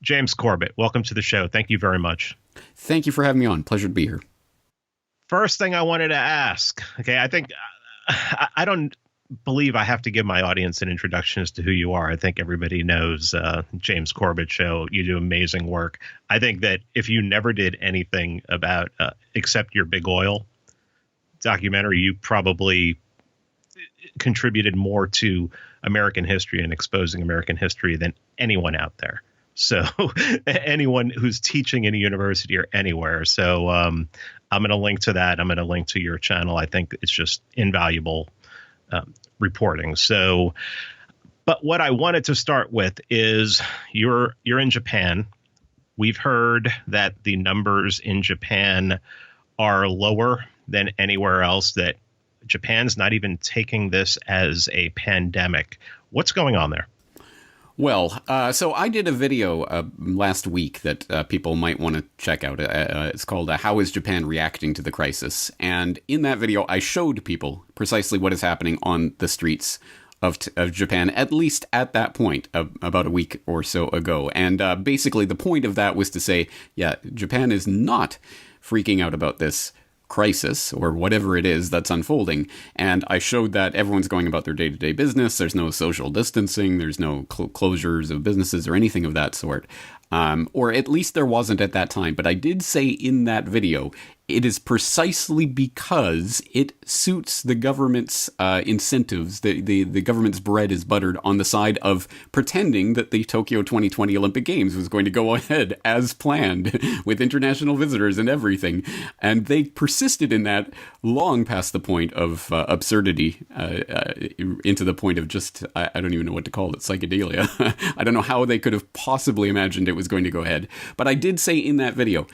James Corbett, welcome to the show. Thank you very much. Thank you for having me on. Pleasure to be here. First thing I wanted to ask, okay, I think I don't believe I have to give my audience an introduction as to who you are. I think everybody knows James Corbett Show. You do amazing work. I think that if you never did anything about except your big oil documentary, you probably contributed more to American history and exposing American history than anyone out there. So anyone who's teaching in a university or anywhere. So I'm going to link to that. I'm going to link to your channel. I think it's just invaluable reporting. So, but what I wanted to start with is you're in Japan. We've heard that the numbers in Japan are lower than anywhere else, that Japan's not even taking this as a pandemic. What's going on there? Well, so I did a video last week that people might want to check out. It's called How is Japan Reacting to the Crisis? And in that video, I showed people precisely what is happening on the streets of Japan, at least at that point, about a week or so ago. And basically, the point of that was to say, yeah, Japan is not freaking out about this crisis or whatever it is that's unfolding. And I showed that everyone's going about their day-to-day business. There's no social distancing. There's no closures of businesses or anything of that sort. Or at least there wasn't at that time. But I did say in that video, it is precisely because it suits the government's incentives. The government's bread is buttered on the side of pretending that the Tokyo 2020 Olympic Games was going to go ahead as planned with international visitors and everything. And they persisted in that long past the point of absurdity, into the point of just, I don't even know what to call it, psychedelia. I don't know how they could have possibly imagined it was going to go ahead. But I did say in that video,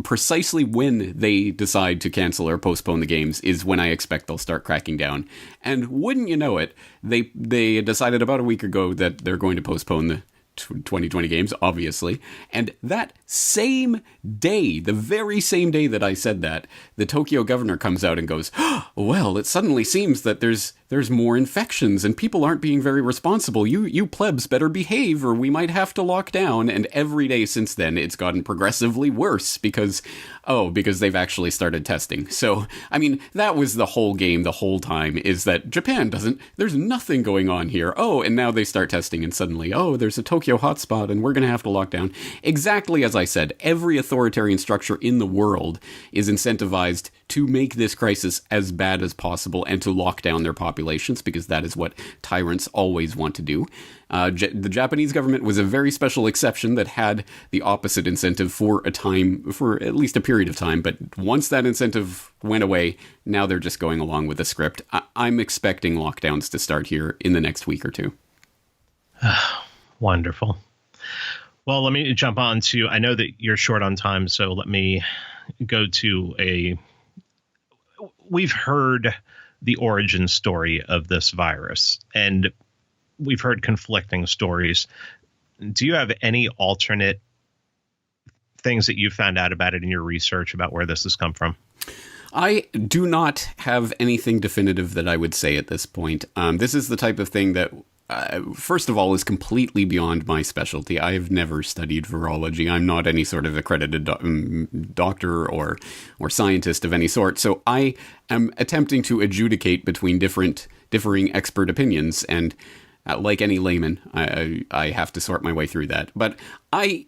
precisely when they decide to cancel or postpone the games is when I expect they'll start cracking down. And wouldn't you know it, they decided about a week ago that they're going to postpone the 2020 games, obviously. And that same day, the very same day that I said that, the Tokyo governor comes out and goes, oh, well, it suddenly seems that there's more infections and people aren't being very responsible. You plebs better behave or we might have to lock down. And every day since then, it's gotten progressively worse because they've actually started testing. So, I mean, that was the whole game the whole time, is that Japan there's nothing going on here. Oh, and now they start testing and suddenly, oh, there's a Tokyo hotspot and we're going to have to lock down. Exactly as I said, every authoritarian structure in the world is incentivized to make this crisis as bad as possible and to lock down their populations, because that is what tyrants always want to do. The Japanese government was a very special exception that had the opposite incentive for at least a period of time. But once that incentive went away, now they're just going along with the script. I'm expecting lockdowns to start here in the next week or two. Wonderful. Well, let me jump on to, I know that you're short on time, so let me go to we've heard the origin story of this virus, and we've heard conflicting stories. Do you have any alternate things that you found out about it in your research about where this has come from? I do not have anything definitive that I would say at this point. This is the type of thing that, first of all, is completely beyond my specialty. I have never studied virology. I'm not any sort of accredited doctor or scientist of any sort. So I am attempting to adjudicate between differing expert opinions. And like any layman, I have to sort my way through that. But I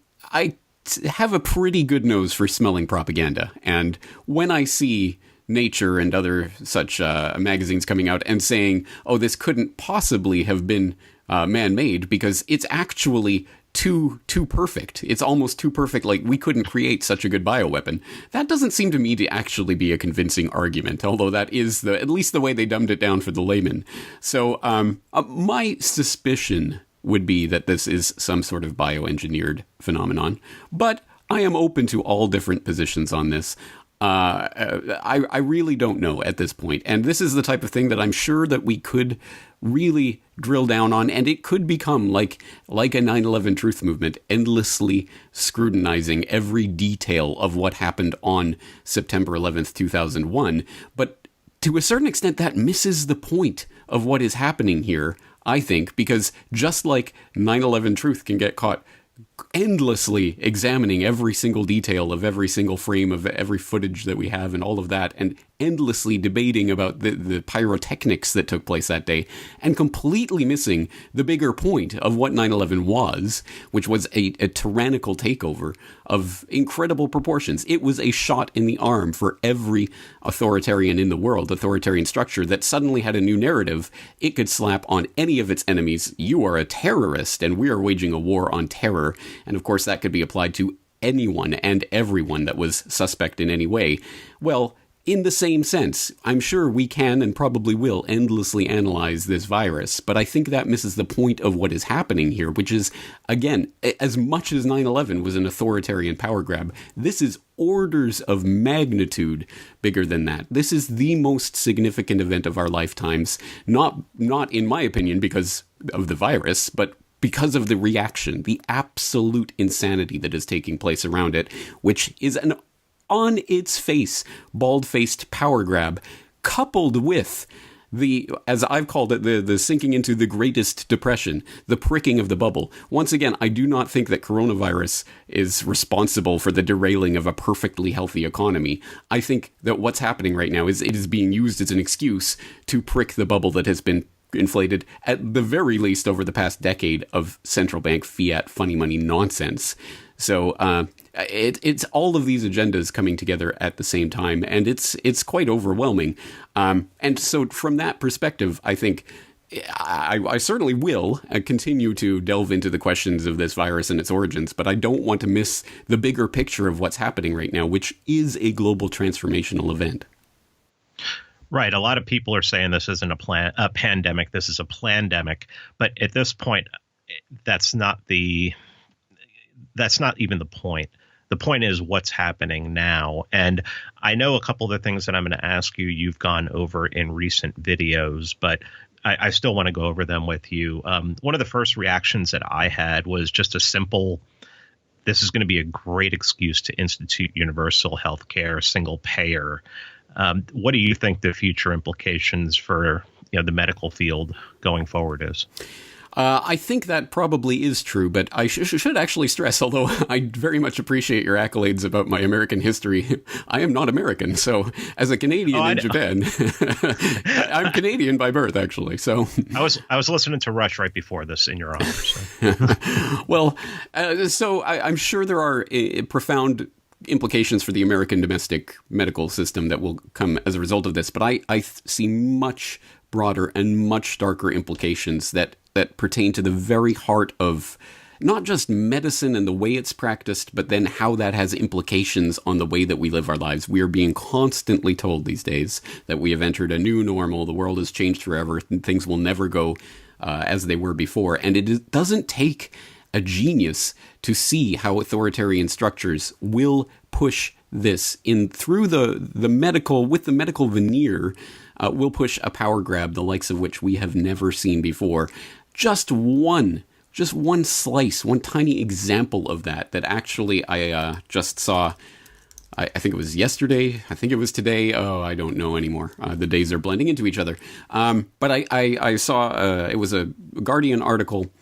have a pretty good nose for smelling propaganda. And when I see Nature and other such magazines coming out and saying, oh, this couldn't possibly have been man-made because it's actually too perfect. It's almost too perfect, like we couldn't create such a good bioweapon. That doesn't seem to me to actually be a convincing argument, although that is at least the way they dumbed it down for the layman. So my suspicion would be that this is some sort of bioengineered phenomenon, but I am open to all different positions on this. I really don't know at this point. And this is the type of thing that I'm sure that we could really drill down on, and it could become like a 9/11 truth movement, endlessly scrutinizing every detail of what happened on September 11th, 2001. But to a certain extent, that misses the point of what is happening here, I think, because just like 9/11 truth can get caught endlessly examining every single detail of every single frame of every footage that we have and all of that, and endlessly debating about the pyrotechnics that took place that day, and completely missing the bigger point of what 9/11 was, which was a tyrannical takeover of incredible proportions. It was a shot in the arm for every authoritarian in the world, authoritarian structure that suddenly had a new narrative. It could slap on any of its enemies. You are a terrorist, and we are waging a war on terror. And of course, that could be applied to anyone and everyone that was suspect in any way. Well, in the same sense, I'm sure we can and probably will endlessly analyze this virus, but I think that misses the point of what is happening here, which is, again, as much as 9/11 was an authoritarian power grab, this is orders of magnitude bigger than that. This is the most significant event of our lifetimes, not in my opinion because of the virus, but because of the reaction, the absolute insanity that is taking place around it, which is an on its face, bald-faced power grab, coupled with the, as I've called it, the sinking into the greatest depression, the pricking of the bubble. Once again, I do not think that coronavirus is responsible for the derailing of a perfectly healthy economy. I think that what's happening right now is it is being used as an excuse to prick the bubble that has been inflated, at the very least, over the past decade of central bank fiat funny money nonsense. So it's all of these agendas coming together at the same time, and it's quite overwhelming. And so from that perspective, I think I certainly will continue to delve into the questions of this virus and its origins, but I don't want to miss the bigger picture of what's happening right now, which is a global transformational event. Right. A lot of people are saying this isn't a pandemic. This is a plandemic. But at this point, that's not even the point. The point is what's happening now. And I know a couple of the things that I'm going to ask you, you've gone over in recent videos, but I still want to go over them with you. One of the first reactions that I had was just a simple, this is going to be a great excuse to institute universal health care, single payer. What do you think the future implications for the medical field going forward is? I think that probably is true, but I should actually stress, although I very much appreciate your accolades about my American history, I am not American. So as a Canadian in Japan, I'm Canadian by birth, actually. So I was listening to Rush right before this in your honor. So. Well, so I'm sure there are profound implications for the American domestic medical system that will come as a result of this, but I see much broader and much darker implications that pertain to the very heart of not just medicine and the way it's practiced, but then how that has implications on the way that we live our lives. We are being constantly told these days that we have entered a new normal, the world has changed forever, and things will never go as they were before, and it doesn't take a genius to see how authoritarian structures will push this in through the medical, with the medical veneer, will push a power grab the likes of which we have never seen before. Just one slice, one tiny example of that actually I just saw. I think it was yesterday. I think it was today. Oh, I don't know anymore. The days are blending into each other. But I saw it was a Guardian article.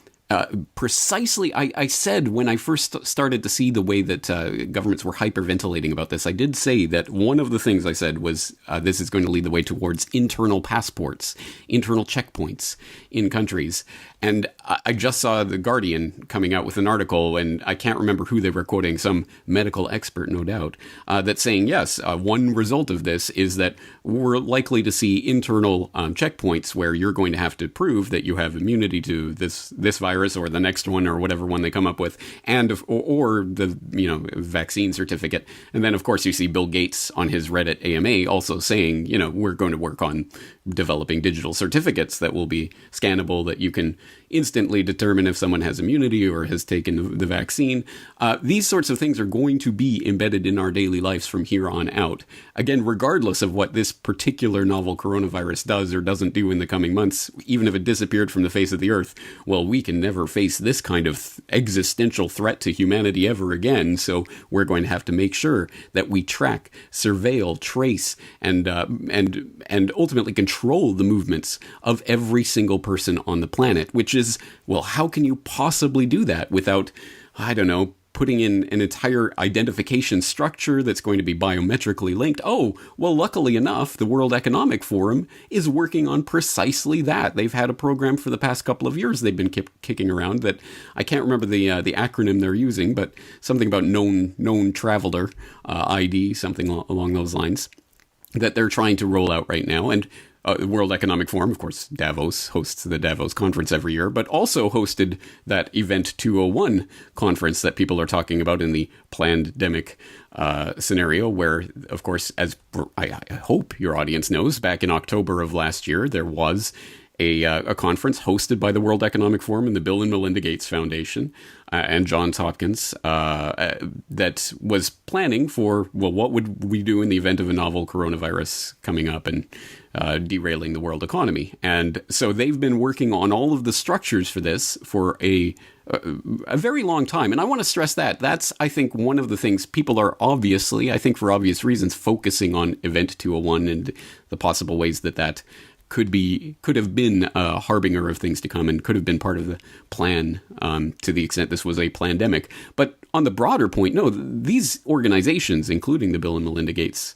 Precisely, I said when I first started to see the way that governments were hyperventilating about this, I did say that one of the things I said was this is going to lead the way towards internal passports, internal checkpoints in countries. And I just saw The Guardian coming out with an article, and I can't remember who they were quoting, some medical expert, no doubt, that's saying, yes, one result of this is that we're likely to see internal checkpoints where you're going to have to prove that you have immunity to this virus or the next one or whatever one they come up with, and or the vaccine certificate. And then, of course, you see Bill Gates on his Reddit AMA also saying, we're going to work on developing digital certificates that will be scannable, that you can instantly determine if someone has immunity or has taken the vaccine. These sorts of things are going to be embedded in our daily lives from here on out. Again, regardless of what this particular novel coronavirus does or doesn't do in the coming months, even if it disappeared from the face of the earth, well, we can never face this kind of existential threat to humanity ever again. So we're going to have to make sure that we track, surveil, trace, and ultimately control the movements of every single person on the planet, which is, well, how can you possibly do that without I don't know, putting in an entire identification structure that's going to be biometrically linked. Oh, well, luckily enough, the World Economic Forum is working on precisely that. They've had a program for the past couple of years they've been kicking around that I can't remember the acronym they're using, but something about known traveler ID, something along those lines, that they're trying to roll out right now. And the World Economic Forum, of course, Davos hosts the Davos conference every year, but also hosted that Event 201 conference that people are talking about in the plandemic scenario, where, of course, as I hope your audience knows, back in October of last year, there was a conference hosted by the World Economic Forum and the Bill and Melinda Gates Foundation and Johns Hopkins that was planning for, well, what would we do in the event of a novel coronavirus coming up and derailing the world economy. And so they've been working on all of the structures for this for a very long time. And I want to stress that. That's, I think, one of the things people are obviously, I think for obvious reasons, focusing on Event 201 and the possible ways that could have been a harbinger of things to come and could have been part of the plan to the extent this was a plandemic. But on the broader point, no, these organizations, including the Bill and Melinda Gates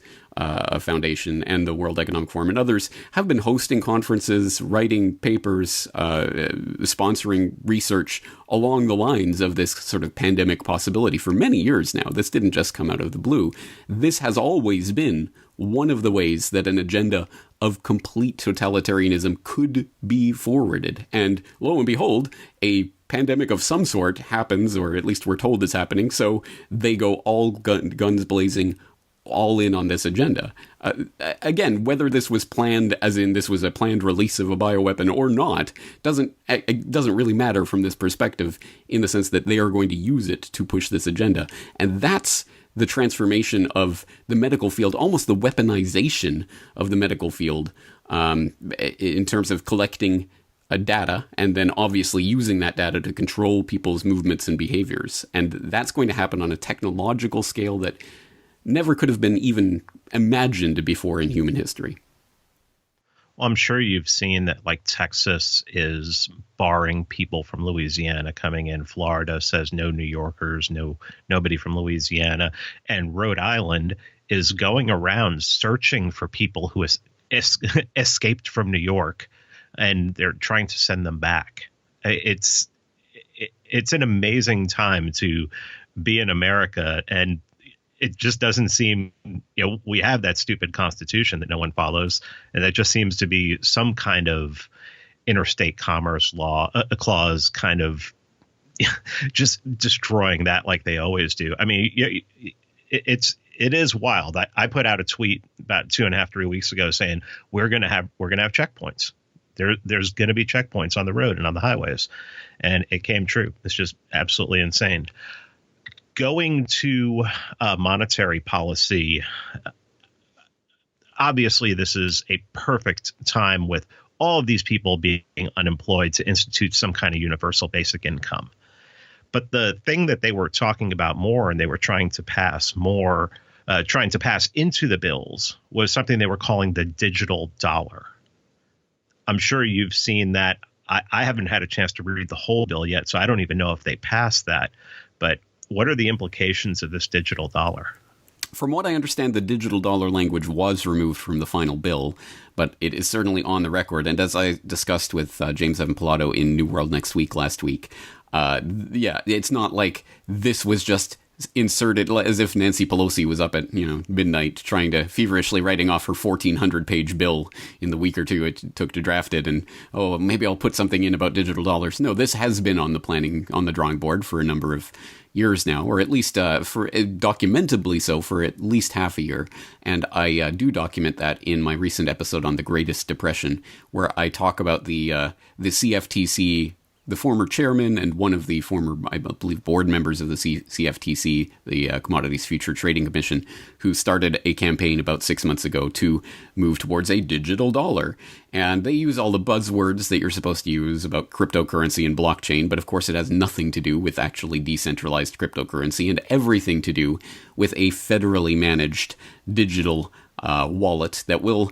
Foundation and the World Economic Forum and others, have been hosting conferences, writing papers, sponsoring research along the lines of this sort of pandemic possibility for many years now. This didn't just come out of the blue. This has always been one of the ways that an agenda of complete totalitarianism could be forwarded. And lo and behold, a pandemic of some sort happens, or at least we're told it's happening, so they go all guns blazing, all in on this agenda. Again, whether this was planned, as in this was a planned release of a bioweapon or not, it doesn't really matter from this perspective, in the sense that they are going to use it to push this agenda. And that's the transformation of the medical field, almost the weaponization of the medical field, in terms of collecting data and then obviously using that data to control people's movements and behaviors. And that's going to happen on a technological scale that never could have been even imagined before in human history. Well, I'm sure you've seen that, like, Texas is barring people from Louisiana coming in. Florida says no New Yorkers, nobody from Louisiana. And Rhode Island is going around searching for people who escaped from New York, and they're trying to send them back. It's an amazing time to be in America, and it just doesn't seem, we have that stupid constitution that no one follows. And that just seems to be some kind of interstate commerce law, a clause kind of just destroying that like they always do. I mean, it is wild. I put out a tweet about 2.5, 3 weeks ago saying we're going to have checkpoints. There's going to be checkpoints on the road and on the highways. And it came true. It's just absolutely insane. Going to monetary policy, obviously this is a perfect time with all of these people being unemployed to institute some kind of universal basic income. But the thing that they were talking about more, and they were trying to pass into the bills, was something they were calling the digital dollar. I'm sure you've seen that. I haven't had a chance to read the whole bill yet, so I don't even know if they passed that. But what are the implications of this digital dollar? From what I understand, the digital dollar language was removed from the final bill, but it is certainly on the record. And as I discussed with James Evan Pilato in New World Next Week last week, it's not like this was just inserted as if Nancy Pelosi was up at midnight trying to feverishly writing off her 1,400-page bill in the week or two it took to draft it, and maybe I'll put something in about digital dollars. No, this has been on the drawing board for a number of years now, or at least for documentably so for at least half a year. And I do document that in my recent episode on the Greatest Depression, where I talk about the CFTC, the former chairman and one of the former, I believe, board members of the CFTC, the Commodities Future Trading Commission, who started a campaign about 6 months ago to move towards a digital dollar. And they use all the buzzwords that you're supposed to use about cryptocurrency and blockchain, but of course it has nothing to do with actually decentralized cryptocurrency and everything to do with a federally managed digital wallet that will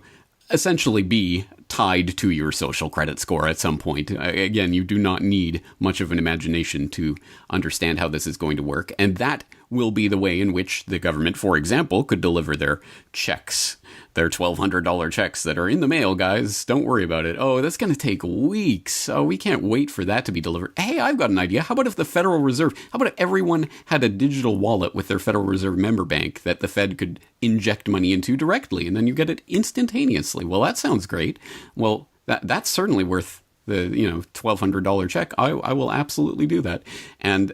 essentially be tied to your social credit score at some point. Again, you do not need much of an imagination to understand how this is going to work. And that will be the way in which the government, for example, could deliver their checks, their $1,200 checks that are in the mail, guys. Don't worry about it. Oh, that's going to take weeks. Oh, we can't wait for that to be delivered. Hey, I've got an idea. How about if the Federal Reserve, how about if everyone had a digital wallet with their Federal Reserve member bank that the Fed could inject money into directly, and then you get it instantaneously? Well, that sounds great. Well, that's certainly worth the $1,200 check. I will absolutely do that. And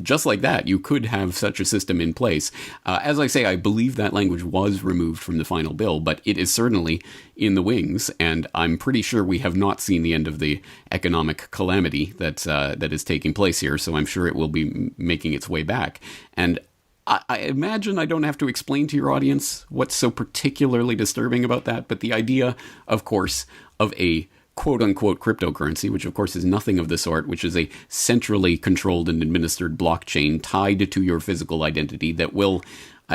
just like that, you could have such a system in place. As I say, I believe that language was removed from the final bill, but it is certainly in the wings, and I'm pretty sure we have not seen the end of the economic calamity that is taking place here. So I'm sure it will be making its way back. And I imagine I don't have to explain to your audience what's so particularly disturbing about that, but the idea, of course, of a quote-unquote cryptocurrency, which of course is nothing of the sort, which is a centrally controlled and administered blockchain tied to your physical identity that will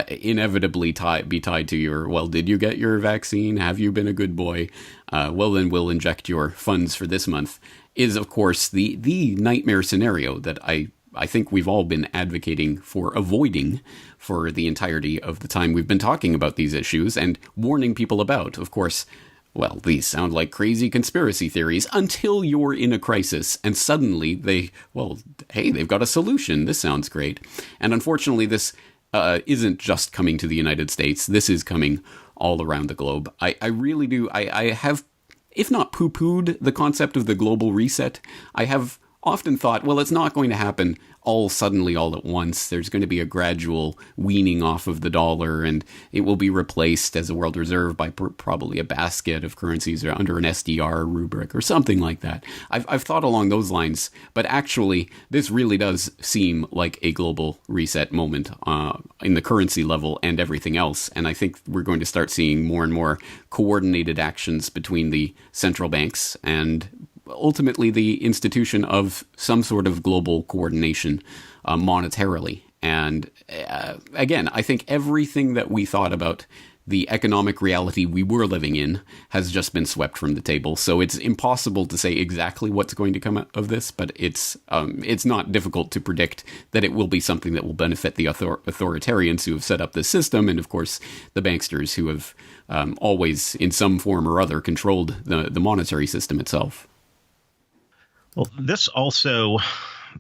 inevitably be tied to your, well, did you get your vaccine? Have you been a good boy? Well, then we'll inject your funds for this month, is of course the nightmare scenario that I think we've all been advocating for avoiding for the entirety of the time we've been talking about these issues and warning people about. Of course, well, these sound like crazy conspiracy theories until you're in a crisis and suddenly they've got a solution. This sounds great. And unfortunately, this isn't just coming to the United States. This is coming all around the globe. I really do. I have, if not poo-pooed the concept of the global reset, I have often thought, well, it's not going to happen all suddenly, all at once. There's going to be a gradual weaning off of the dollar, and it will be replaced as a world reserve by probably a basket of currencies or under an SDR rubric or something like that. I've thought along those lines, but actually, this really does seem like a global reset moment in the currency level and everything else. And I think we're going to start seeing more and more coordinated actions between the central banks and ultimately the institution of some sort of global coordination monetarily. And again, I think everything that we thought about the economic reality we were living in has just been swept from the table. So it's impossible to say exactly what's going to come out of this, but it's not difficult to predict that it will be something that will benefit the authoritarians who have set up this system, and of course the banksters who have always, in some form or other, controlled the monetary system itself. Well, this also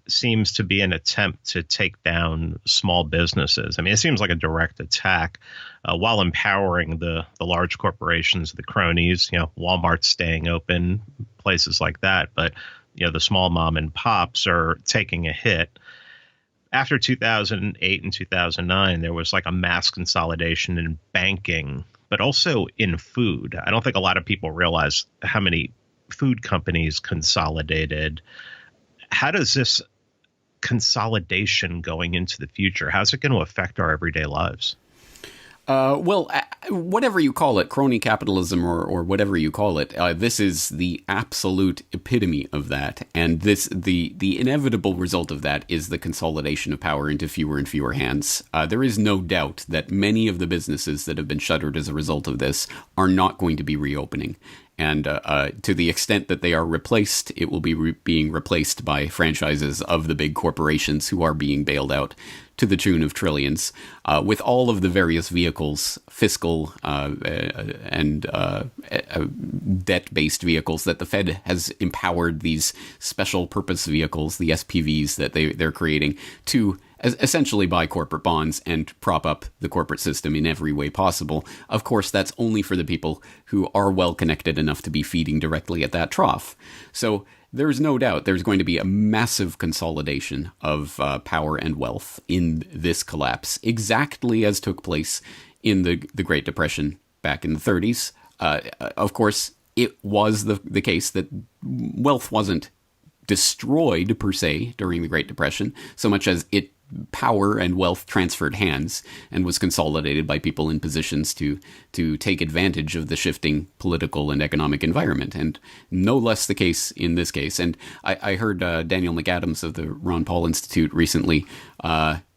seems to be an attempt to take down small businesses. I mean, it seems like a direct attack while empowering the large corporations, the cronies, Walmart staying open, places like that. But, the small mom and pops are taking a hit. After 2008 and 2009, there was like a mass consolidation in banking, but also in food. I don't think a lot of people realize how many food companies consolidated. How does this consolidation going into the future, how's it going to affect our everyday lives? Well, whatever you call it, crony capitalism or whatever you call it, this is the absolute epitome of that. And the inevitable result of that is the consolidation of power into fewer and fewer hands. There is no doubt that many of the businesses that have been shuttered as a result of this are not going to be reopening. And to the extent that they are replaced, it will be being replaced by franchises of the big corporations who are being bailed out to the tune of trillions, with all of the various vehicles, fiscal and debt-based vehicles that the Fed has empowered, these special purpose vehicles, the SPVs that they're creating, to essentially buy corporate bonds and prop up the corporate system in every way possible. Of course, that's only for the people who are well connected enough to be feeding directly at that trough. So there's no doubt there's going to be a massive consolidation of power and wealth in this collapse, exactly as took place in the Great Depression back in the 30s. Of course, it was the case that wealth wasn't destroyed per se during the Great Depression, so much as power and wealth transferred hands and was consolidated by people in positions to take advantage of the shifting political and economic environment. And no less the case in this case. And I heard Daniel McAdams of the Ron Paul Institute recently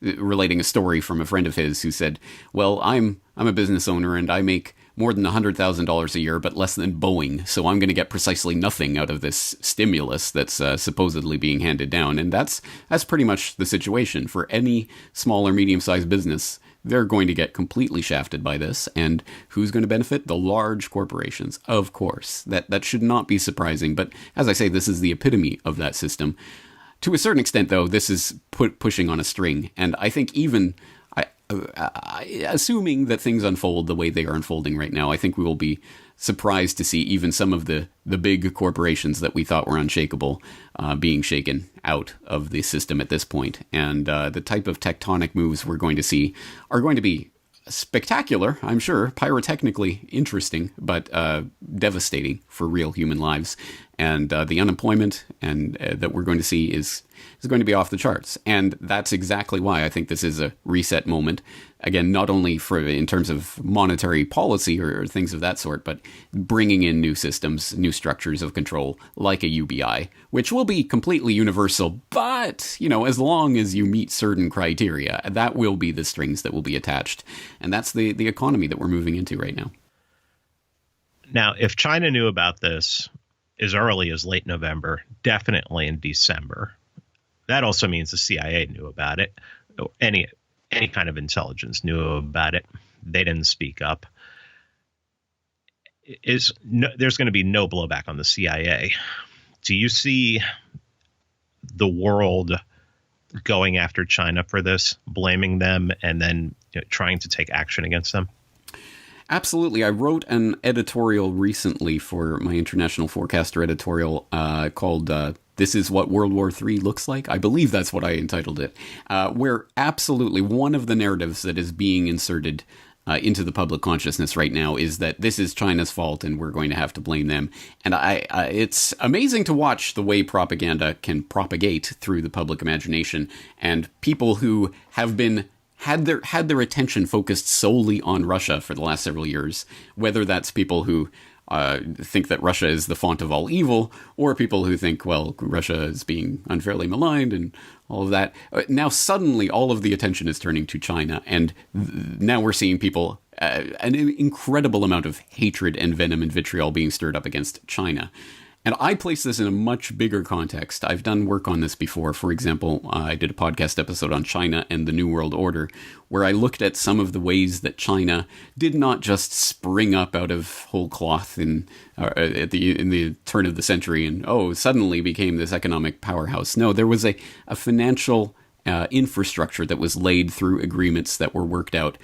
relating a story from a friend of his who said, well, I'm a business owner and I make more than $100,000 a year, but less than Boeing. So I'm going to get precisely nothing out of this stimulus that's supposedly being handed down. And that's pretty much the situation for any small or medium-sized business. They're going to get completely shafted by this. And who's going to benefit? The large corporations, of course. That should not be surprising. But as I say, this is the epitome of that system. To a certain extent, though, this is pushing on a string. And I think even assuming that things unfold the way they are unfolding right now, I think we will be surprised to see even some of the big corporations that we thought were unshakable being shaken out of the system at this point. And the type of tectonic moves we're going to see are going to be spectacular, I'm sure, pyrotechnically interesting, but devastating for real human lives. And the unemployment and that we're going to see is going to be off the charts. And that's exactly why I think this is a reset moment. Again, not only in terms of monetary policy or things of that sort, but bringing in new systems, new structures of control, like a UBI, which will be completely universal. But, as long as you meet certain criteria, that will be the strings that will be attached. And that's the economy that we're moving into right now. Now, if China knew about this as early as late November, definitely in December, that also means the CIA knew about it. Any kind of intelligence knew about it. They didn't speak up. There's going to be no blowback on the CIA. Do you see the world going after China for this, blaming them, and then trying to take action against them? Absolutely. I wrote an editorial recently for my International Forecaster editorial called This is What World War III Looks Like. I believe that's what I entitled it, where absolutely one of the narratives that is being inserted into the public consciousness right now is that this is China's fault and we're going to have to blame them. And it's amazing to watch the way propaganda can propagate through the public imagination, and people who have been had their attention focused solely on Russia for the last several years, whether that's people who think that Russia is the font of all evil, or people who think, well, Russia is being unfairly maligned and all of that. Now suddenly all of the attention is turning to China, and now we're seeing people, an incredible amount of hatred and venom and vitriol being stirred up against China. And I place this in a much bigger context. I've done work on this before. For example, I did a podcast episode on China and the New World Order, where I looked at some of the ways that China did not just spring up out of whole cloth in the turn of the century and, suddenly became this economic powerhouse. No, there was a financial infrastructure that was laid through agreements that were worked out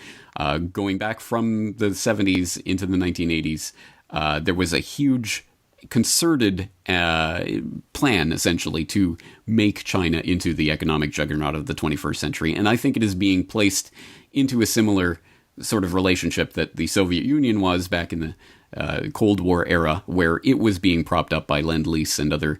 going back from the 70s into the 1980s. There was a huge concerted plan, essentially, to make China into the economic juggernaut of the 21st century. And I think it is being placed into a similar sort of relationship that the Soviet Union was back in the Cold War era, where it was being propped up by Lend-Lease and other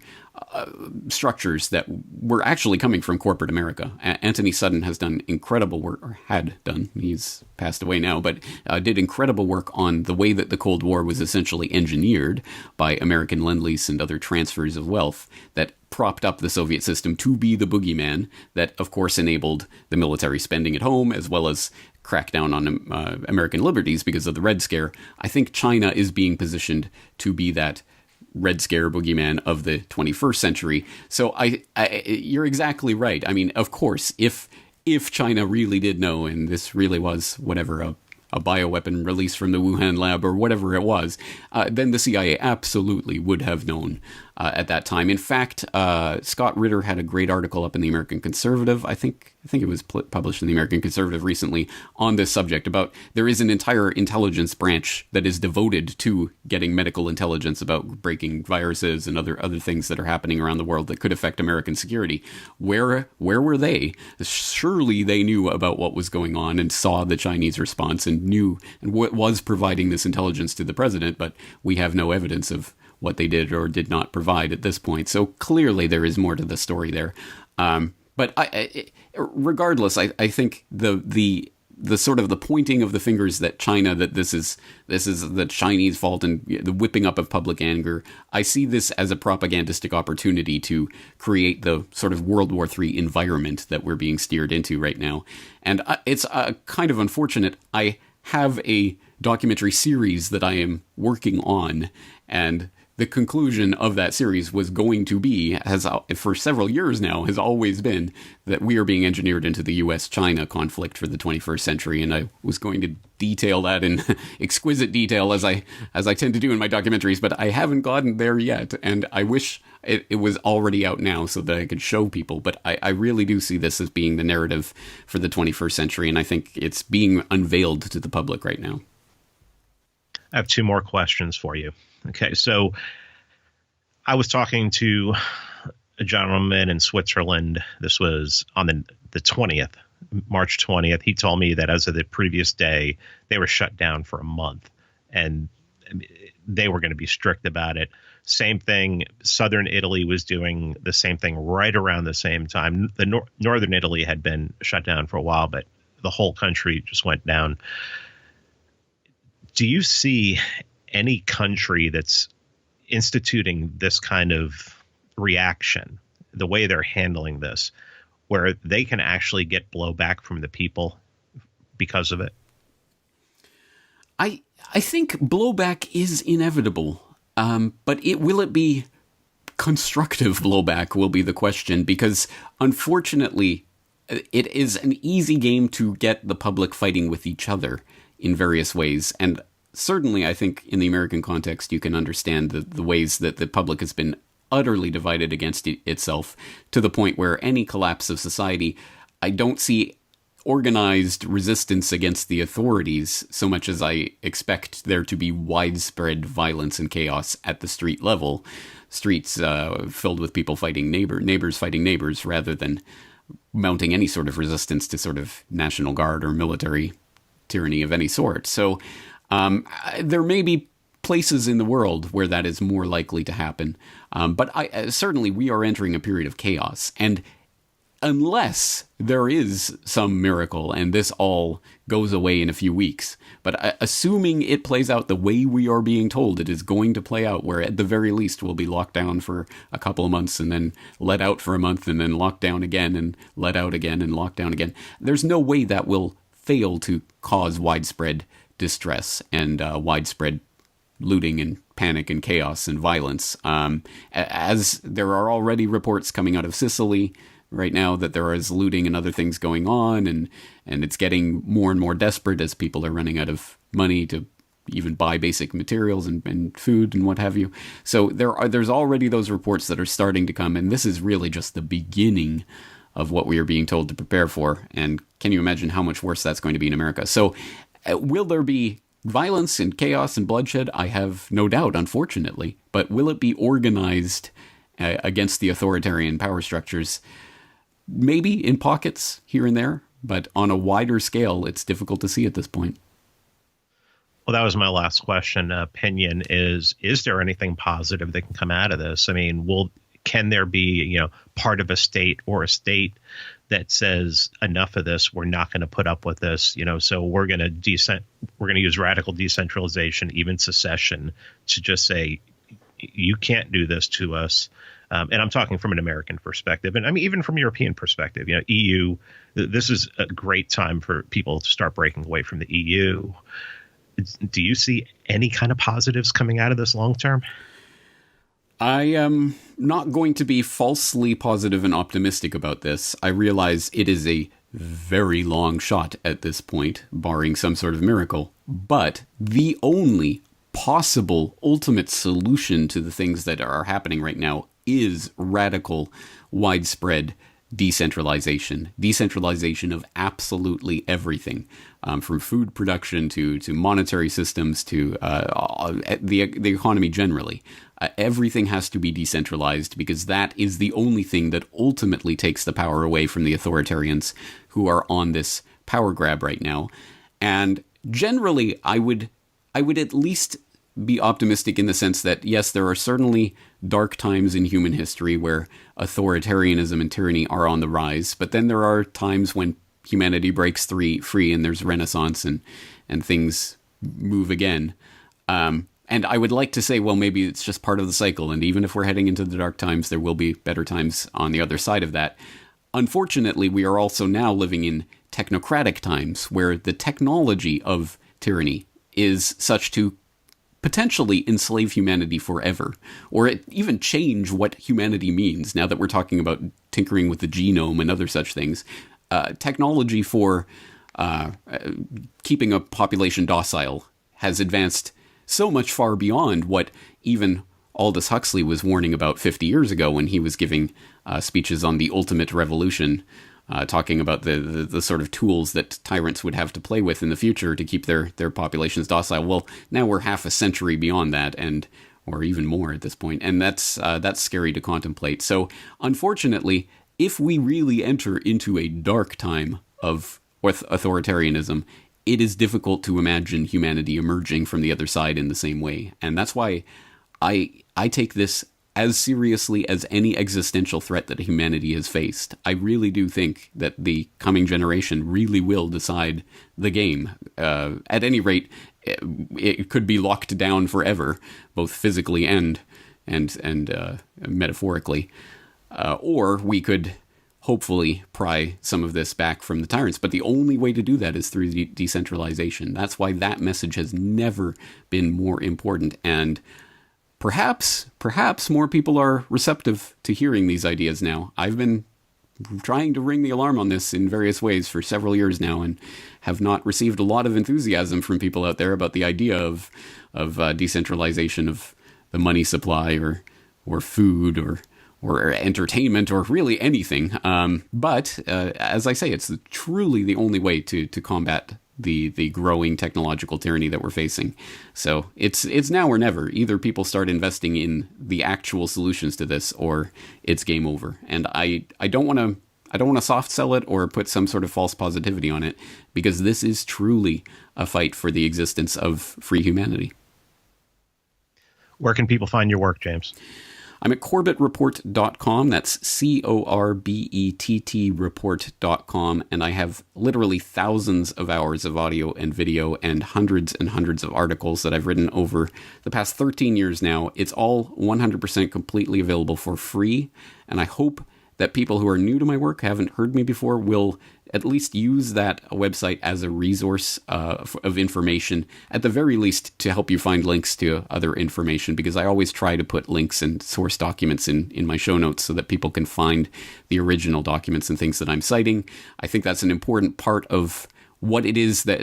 structures that were actually coming from corporate America. Anthony Sutton has done incredible work, or had done, he's passed away now, but did incredible work on the way that the Cold War was essentially engineered by American Lend-Lease and other transfers of wealth that propped up the Soviet system to be the boogeyman that, of course, enabled the military spending at home, as well as crack down on American liberties because of the Red Scare. I think China is being positioned to be that Red Scare boogeyman of the 21st century. So you're exactly right. I mean, of course, if China really did know, and this really was whatever, a bioweapon released from the Wuhan lab or whatever it was, then the CIA absolutely would have known at that time. In fact, Scott Ritter had a great article up in the American Conservative. I think it was published in the American Conservative recently on this subject about there is an entire intelligence branch that is devoted to getting medical intelligence about breaking viruses and other things that are happening around the world that could affect American security. Where were they? Surely they knew about what was going on and saw the Chinese response and knew and was providing this intelligence to the president, but we have no evidence of what they did or did not provide at this point. So clearly there is more to the story there. But regardless, I think the sort of the pointing of the fingers that China, that this is the Chinese fault and the whipping up of public anger, I see this as a propagandistic opportunity to create the sort of World War III environment that we're being steered into right now. And it's kind of unfortunate. I have a documentary series that I am working on, and the conclusion of that series was going to be, has for several years now, has always been that we are being engineered into the U.S.-China conflict for the 21st century, and I was going to detail that in exquisite detail as I tend to do in my documentaries, but I haven't gotten there yet, and I wish it was already out now so that I could show people, but I really do see this as being the narrative for the 21st century, and I think it's being unveiled to the public right now. I have two more questions for you. Okay, so I was talking to a gentleman in Switzerland. This was on the 20th, March 20th. He told me that as of the previous day, they were shut down for a month, and they were going to be strict about it. Same thing, southern Italy was doing the same thing right around the same time. The northern Italy had been shut down for a while, but the whole country just went down. Do you see any country that's instituting this kind of reaction, the way they're handling this, where they can actually get blowback from the people because of it? I think blowback is inevitable, but will it be constructive blowback will be the question, because unfortunately it is an easy game to get the public fighting with each other in various ways, and certainly I think in the American context you can understand the ways that the public has been utterly divided against itself, to the point where any collapse of society, I don't see organized resistance against the authorities so much as I expect there to be widespread violence and chaos at the street level, streets filled with people fighting neighbors fighting neighbors, rather than mounting any sort of resistance to sort of National Guard or military tyranny of any sort. So there may be places in the world where that is more likely to happen, but certainly we are entering a period of chaos, and unless there is some miracle and this all goes away in a few weeks, but assuming it plays out the way we are being told it is going to play out, where at the very least we'll be locked down for a couple of months and then let out for a month and then locked down again and let out again and locked down again, there's no way that will fail to cause widespread distress and widespread looting and panic and chaos and violence. As there are already reports coming out of Sicily right now that there is looting and other things going on, and it's getting more and more desperate as people are running out of money to even buy basic materials and food and what have you. So there's already those reports that are starting to come, and this is really just the beginning of what we are being told to prepare for. And can you imagine how much worse that's going to be in America? So will there be violence and chaos and bloodshed? I have no doubt, unfortunately. But will it be organized against the authoritarian power structures? Maybe in pockets here and there, but on a wider scale, it's difficult to see at this point. Well, that was my last question. Opinion is there anything positive that can come out of this? I mean, can there be, part of a state or a state that says enough of this, we're not going to put up with this, so we're going to use radical decentralization, even secession, to just say, you can't do this to us. And I'm talking from an American perspective, and I mean, even from European perspective, EU, this is a great time for people to start breaking away from the EU. Do you see any kind of positives coming out of this long term? I am not going to be falsely positive and optimistic about this. I realize it is a very long shot at this point, barring some sort of miracle. But the only possible ultimate solution to the things that are happening right now is radical, widespread decentralization of absolutely everything, from food production to monetary systems to the economy generally. Everything has to be decentralized, because that is the only thing that ultimately takes the power away from the authoritarians who are on this power grab right now. And generally, I would at least be optimistic in the sense that, yes, there are certainly dark times in human history where authoritarianism and tyranny are on the rise, but then there are times when humanity breaks free and there's renaissance and things move again. And I would like to say, well, maybe it's just part of the cycle, and even if we're heading into the dark times, there will be better times on the other side of that. Unfortunately, we are also now living in technocratic times where the technology of tyranny is such to potentially enslave humanity forever, or even change what humanity means. Now that we're talking about tinkering with the genome and other such things, technology for keeping a population docile has advanced so much far beyond what even Aldous Huxley was warning about 50 years ago when he was giving speeches on the ultimate revolution, talking about the sort of tools that tyrants would have to play with in the future to keep their populations docile. Well, now we're half a century beyond that, or even more at this point, and that's scary to contemplate. So, unfortunately, if we really enter into a dark time of authoritarianism, it is difficult to imagine humanity emerging from the other side in the same way, and that's why I take this as seriously as any existential threat that humanity has faced. I really do think that the coming generation really will decide the game. At any rate, it could be locked down forever, both physically and metaphorically. Or we could hopefully pry some of this back from the tyrants. But the only way to do that is through decentralization. That's why that message has never been more important. And perhaps more people are receptive to hearing these ideas now. I've been trying to ring the alarm on this in various ways for several years now, and have not received a lot of enthusiasm from people out there about the idea of decentralization of the money supply, or food, or entertainment, or really anything. But as I say, it's truly the only way to combat the growing technological tyranny that we're facing. So it's now or never. Either people start investing in the actual solutions to this, or it's game over. And I don't want to soft sell it or put some sort of false positivity on it, because this is truly a fight for the existence of free humanity. Where can people find your work, James? I'm at CorbettReport.com. That's CORBETT report.com. And I have literally thousands of hours of audio and video and hundreds of articles that I've written over the past 13 years now. It's all 100% completely available for free. And I hope that people who are new to my work, haven't heard me before, will at least use that website as a resource of information, at the very least to help you find links to other information, because I always try to put links and source documents in my show notes so that people can find the original documents and things that I'm citing. I think that's an important part of what it is that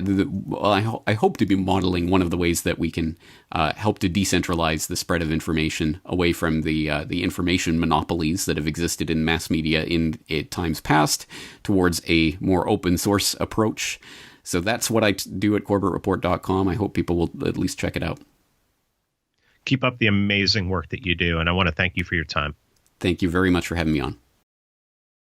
I hope to be modeling one of the ways that we can help to decentralize the spread of information away from the information monopolies that have existed in mass media in times past, towards a more open source approach. So that's what I do at CorbettReport.com. I hope people will at least check it out. Keep up the amazing work that you do, and I want to thank you for your time. Thank you very much for having me on.